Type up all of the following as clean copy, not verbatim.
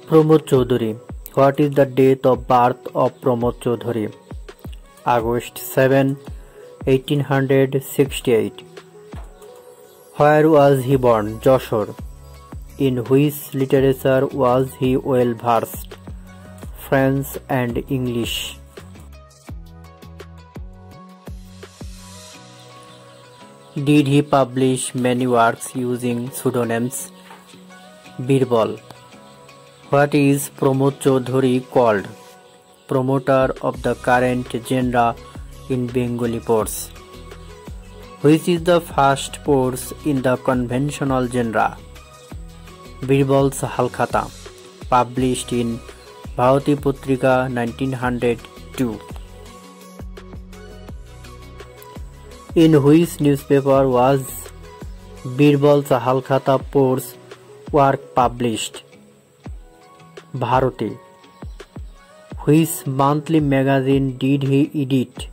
Pramod Chaudhary. What is the date of birth of Pramod Chaudhary? August 7, 1868. Where was he born? Jashore. In which literature was he well versed? French and English. Did he publish many works using pseudonyms? Birbal. What is Pramod Chaudhary called? Promoter of the current genre in Bengali prose. Which is the first prose in the conventional genre? Birbal's Halkhata, published in Bharati Putrika 1902. In which newspaper was Birbal's Halkhata prose work published? Bharati. Which monthly magazine did he edit?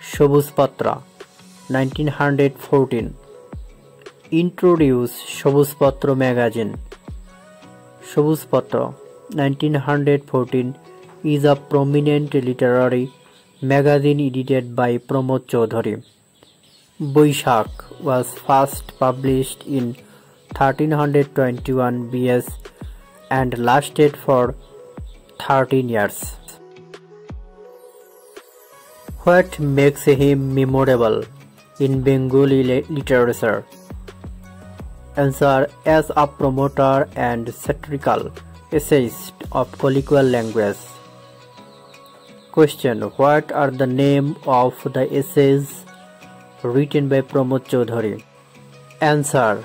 Sobuz Patra, 1914. Introduce Sobuz Patra magazine. Sobuz Patra, 1914 is a prominent literary magazine edited by Pramod Chaudhary. Boishakh was first published in 1321 BS and lasted for 13 years. What makes him memorable in Bengali literature? Answer: as a promoter and satirical essayist of colloquial language. Question: what are the name of the essays written by Pramod Chaudhary? Answer: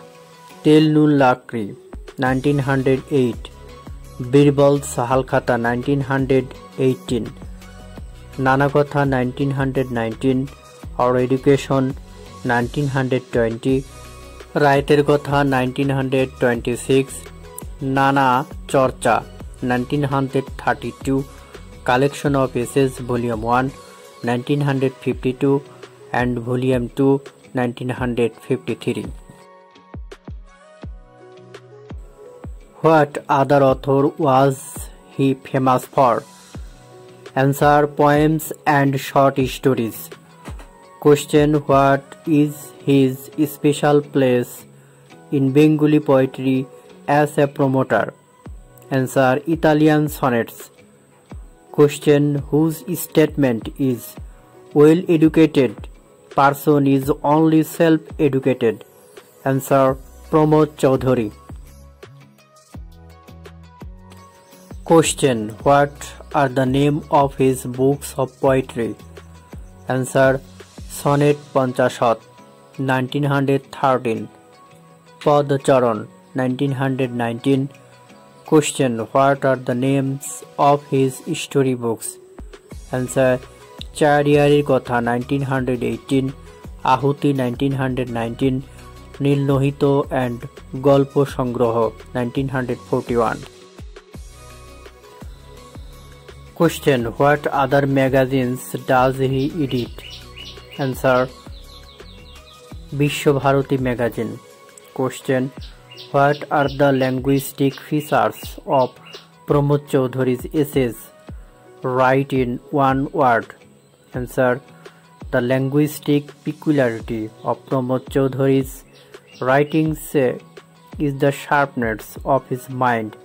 Tel Nun Lakri, 1908. Birbal's Halkhata, 1918. Nanakotha, 1919. Our Education, 1920. Writer Kotha, 1926. Nana Chorcha, 1932. Collection of Essays, Volume 1, 1952 and Volume 2, 1953. What other author was he famous for? Answer: poems and short stories. Question: what is his special place in Bengali poetry as a promoter? Answer: Italian sonnets. Question: whose statement is well educated person is only self-educated? Answer: Pramod Chaudhary. Question: what are the name of his books of poetry? Answer: Sonnet Panchashat, 1913. Pad Charan, 1919. Question: what are the names of his story books? Answer: Chariyari Kotha, 1918. Ahuti, 1919. Nil Lohito and Golpo Sangroho, 1941. Question: what other magazines does he edit? Answer: Vishwabharati magazine. Question: what are the linguistic features of Pramod Chaudhary's essays? Write in one word. Answer: the linguistic peculiarity of Pramod Chaudhary's writings is the sharpness of his mind,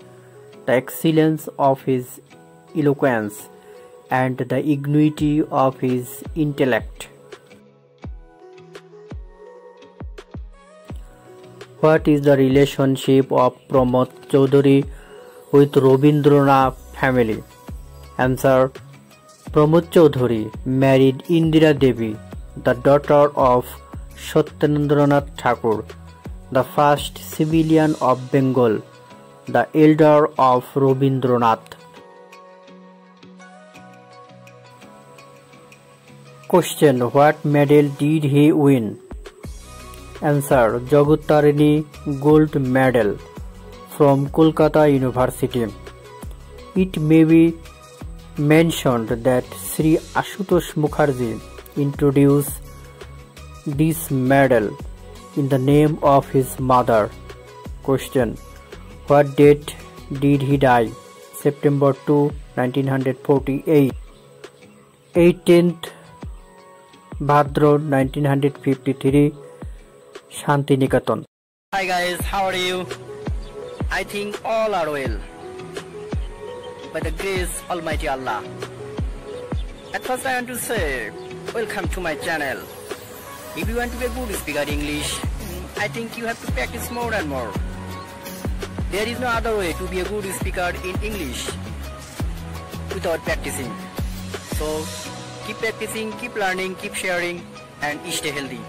the excellence of his eloquence, and the ingenuity of his intellect. What is the relationship of Pramod Chaudhary with Rabindranath family? Answer: Pramod Chaudhary married Indira Devi, the daughter of Satyendranath Thakur, the first civilian of Bengal, the elder of Rabindranath. Question: what medal did he win? Answer: Jagat-Tarini Gold Medal from Kolkata University. It may be mentioned that Sri Ashutosh Mukherjee introduced this medal in the name of his mother. Question: what date did he die? September 2, 1948. 18th Bhadra 1953, Shantiniketan. Hi guys, how are you? I think all are well, by the grace Almighty Allah. At first I want to say, welcome to my channel. If you want to be a good speaker English, I think you have to practice more and more. There is no other way to be a good speaker in English without practicing. So keep practicing, keep learning, keep sharing, and stay healthy.